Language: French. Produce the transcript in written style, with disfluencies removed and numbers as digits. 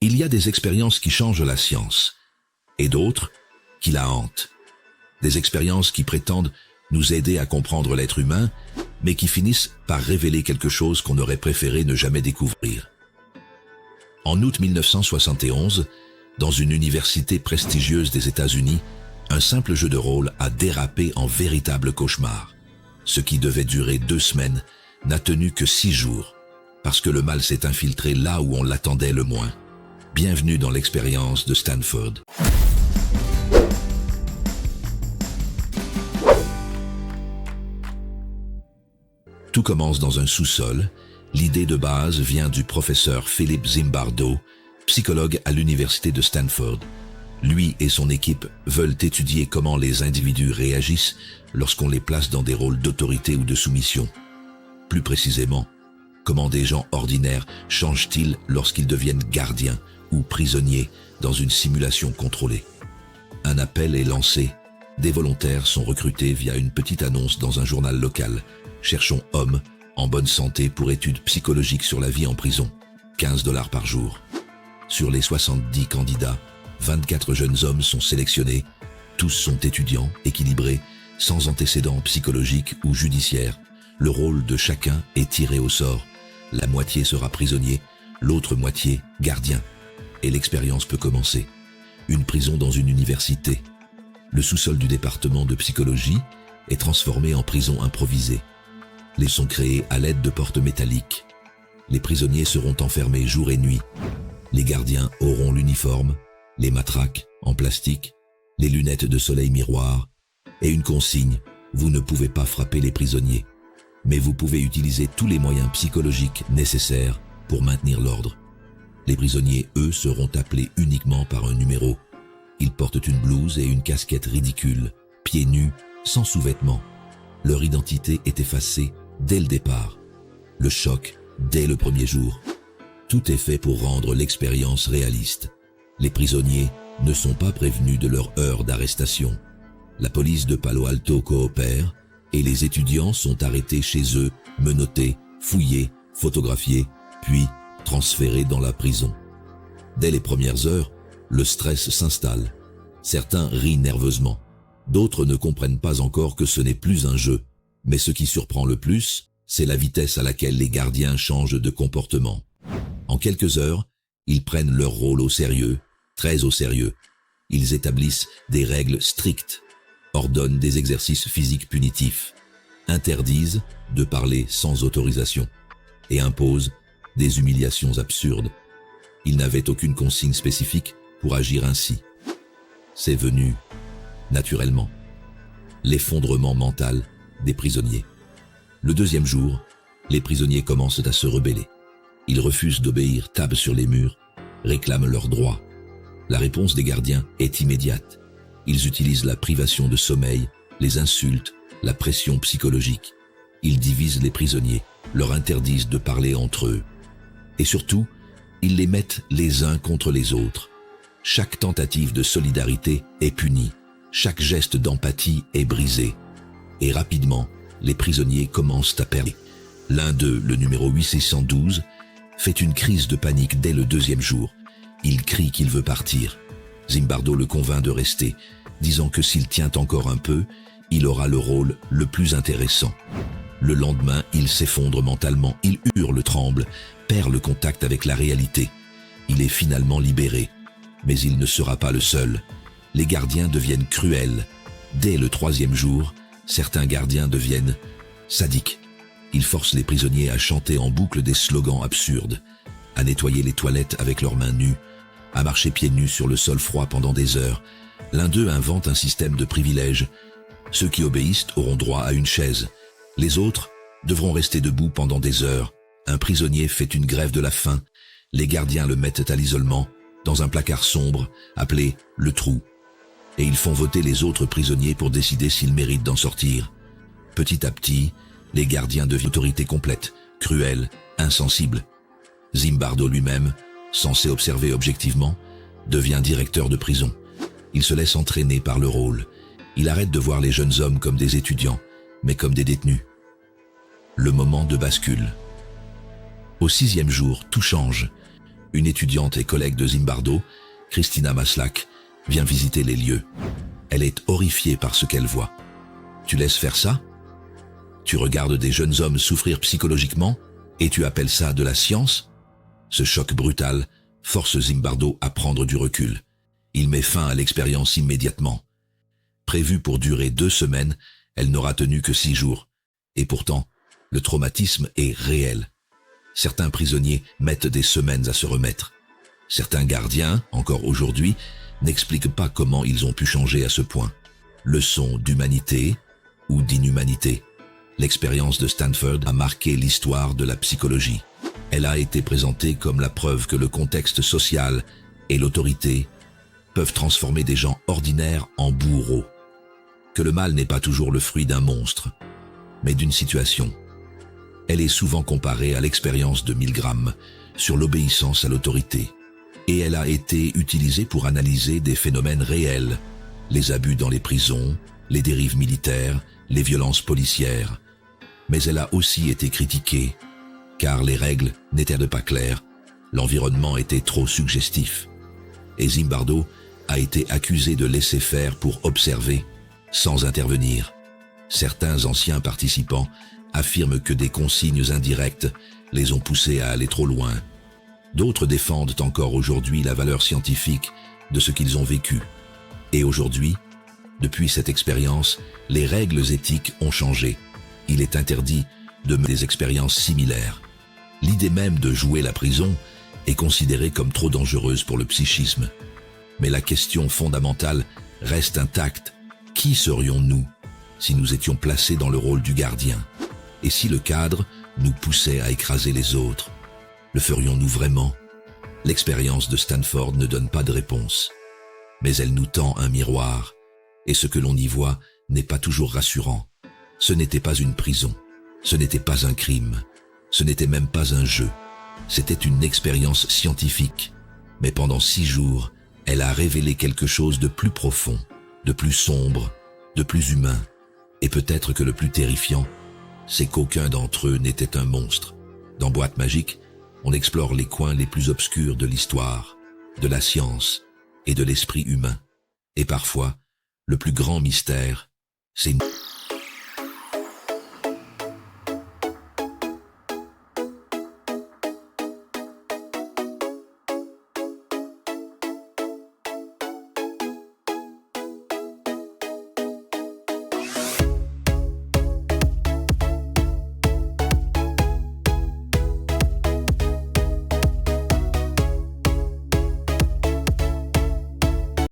Il y a des expériences qui changent la science, et d'autres qui la hantent. Des expériences qui prétendent nous aider à comprendre l'être humain, mais qui finissent par révéler quelque chose qu'on aurait préféré ne jamais découvrir. En août 1971, dans une université prestigieuse des États-Unis, un simple jeu de rôle a dérapé en véritable cauchemar. Ce qui devait durer 2 semaines n'a tenu que 6 jours, parce que le mal s'est infiltré là où on l'attendait le moins. Bienvenue dans l'expérience de Stanford. Tout commence dans un sous-sol. L'idée de base vient du professeur Philip Zimbardo, psychologue à l'université de Stanford. Lui et son équipe veulent étudier comment les individus réagissent lorsqu'on les place dans des rôles d'autorité ou de soumission. Plus précisément, comment des gens ordinaires changent-ils lorsqu'ils deviennent gardiens ou prisonniers dans une simulation contrôlée. Un appel est lancé. Des volontaires sont recrutés via une petite annonce dans un journal local. Cherchons hommes en bonne santé pour études psychologiques sur la vie en prison. 15 $ par jour. Sur les 70 candidats, 24 jeunes hommes sont sélectionnés. Tous sont étudiants, équilibrés, sans antécédents psychologiques ou judiciaires. Le rôle de chacun est tiré au sort. La moitié sera prisonnier, l'autre moitié gardien. Et l'expérience peut commencer. Une prison dans une université. Le sous-sol du département de psychologie est transformé en prison improvisée. Les sont créés à l'aide de portes métalliques. Les prisonniers seront enfermés jour et nuit. Les gardiens auront l'uniforme, les matraques en plastique, les lunettes de soleil miroir et une consigne, vous ne pouvez pas frapper les prisonniers, mais vous pouvez utiliser tous les moyens psychologiques nécessaires pour maintenir l'ordre. Les prisonniers, eux, seront appelés uniquement par un numéro. Ils portent une blouse et une casquette ridicule, pieds nus, sans sous-vêtements. Leur identité est effacée dès le départ. Le choc, dès le premier jour. Tout est fait pour rendre l'expérience réaliste. Les prisonniers ne sont pas prévenus de leur heure d'arrestation. La police de Palo Alto coopère et les étudiants sont arrêtés chez eux, menottés, fouillés, photographiés, puis transférés dans la prison. Dès les premières heures, le stress s'installe. Certains rient nerveusement. D'autres ne comprennent pas encore que ce n'est plus un jeu. Mais ce qui surprend le plus, c'est la vitesse à laquelle les gardiens changent de comportement. En quelques heures, ils prennent leur rôle au sérieux, très au sérieux. Ils établissent des règles strictes, ordonnent des exercices physiques punitifs, interdisent de parler sans autorisation et imposent des humiliations absurdes. Ils n'avaient aucune consigne spécifique pour agir ainsi. C'est venu naturellement. L'effondrement mental des prisonniers. Le deuxième jour, les prisonniers commencent à se rebeller. Ils refusent d'obéir, tapent sur les murs, réclament leurs droits. La réponse des gardiens est immédiate. Ils utilisent la privation de sommeil, les insultes, la pression psychologique. Ils divisent les prisonniers, leur interdisent de parler entre eux. Et surtout, ils les mettent les uns contre les autres. Chaque tentative de solidarité est punie. Chaque geste d'empathie est brisé. Et rapidement, les prisonniers commencent à perdre. L'un d'eux, le numéro 812, fait une crise de panique dès le deuxième jour. Il crie qu'il veut partir. Zimbardo le convainc de rester, disant que s'il tient encore un peu, il aura le rôle le plus intéressant. Le lendemain, il s'effondre mentalement, il hurle, tremble, perd le contact avec la réalité. Il est finalement libéré. Mais il ne sera pas le seul. Les gardiens deviennent cruels. Dès le 3e jour, certains gardiens deviennent sadiques. Ils forcent les prisonniers à chanter en boucle des slogans absurdes, à nettoyer les toilettes avec leurs mains nues, à marcher pieds nus sur le sol froid pendant des heures. L'un d'eux invente un système de privilèges. Ceux qui obéissent auront droit à une chaise. Les autres devront rester debout pendant des heures. Un prisonnier fait une grève de la faim. Les gardiens le mettent à l'isolement, dans un placard sombre, appelé « le trou ». Et ils font voter les autres prisonniers pour décider s'ils méritent d'en sortir. Petit à petit, les gardiens deviennent autorité complète, cruelle, insensible. Zimbardo lui-même, censé observer objectivement, devient directeur de prison. Il se laisse entraîner par le rôle. Il arrête de voir les jeunes hommes comme des étudiants, mais comme des détenus. Le moment de bascule. Au 6e jour, tout change. Une étudiante et collègue de Zimbardo, Christina Maslach, vient visiter les lieux. Elle est horrifiée par ce qu'elle voit. Tu laisses faire ça? Tu regardes des jeunes hommes souffrir psychologiquement et tu appelles ça de la science? Ce choc brutal force Zimbardo à prendre du recul. Il met fin à l'expérience immédiatement. Prévue pour durer 2 semaines, elle n'aura tenu que 6 jours. Et pourtant, le traumatisme est réel. Certains prisonniers mettent des semaines à se remettre. Certains gardiens, encore aujourd'hui, n'expliquent pas comment ils ont pu changer à ce point. Leçon d'humanité ou d'inhumanité. L'expérience de Stanford a marqué l'histoire de la psychologie. Elle a été présentée comme la preuve que le contexte social et l'autorité peuvent transformer des gens ordinaires en bourreaux. Que le mal n'est pas toujours le fruit d'un monstre, mais d'une situation. Elle est souvent comparée à l'expérience de Milgram sur l'obéissance à l'autorité. Et elle a été utilisée pour analyser des phénomènes réels, les abus dans les prisons, les dérives militaires, les violences policières. Mais elle a aussi été critiquée, car les règles n'étaient pas claires, l'environnement était trop suggestif. Et Zimbardo a été accusé de laisser faire pour observer, sans intervenir. Certains anciens participants affirment que des consignes indirectes les ont poussés à aller trop loin. D'autres défendent encore aujourd'hui la valeur scientifique de ce qu'ils ont vécu. Et aujourd'hui, depuis cette expérience, les règles éthiques ont changé. Il est interdit de mener des expériences similaires. L'idée même de jouer la prison est considérée comme trop dangereuse pour le psychisme. Mais la question fondamentale reste intacte. Qui serions-nous si nous étions placés dans le rôle du gardien? Et si le cadre nous poussait à écraser les autres? Le ferions-nous vraiment? L'expérience de Stanford ne donne pas de réponse. Mais elle nous tend un miroir. Et ce que l'on y voit n'est pas toujours rassurant. Ce n'était pas une prison. Ce n'était pas un crime. Ce n'était même pas un jeu. C'était une expérience scientifique. Mais pendant 6 jours, elle a révélé quelque chose de plus profond, de plus sombre, de plus humain. Et peut-être que le plus terrifiant, c'est qu'aucun d'entre eux n'était un monstre. Dans Boîte magique, on explore les coins les plus obscurs de l'histoire, de la science et de l'esprit humain. Et parfois, le plus grand mystère, c'est nous.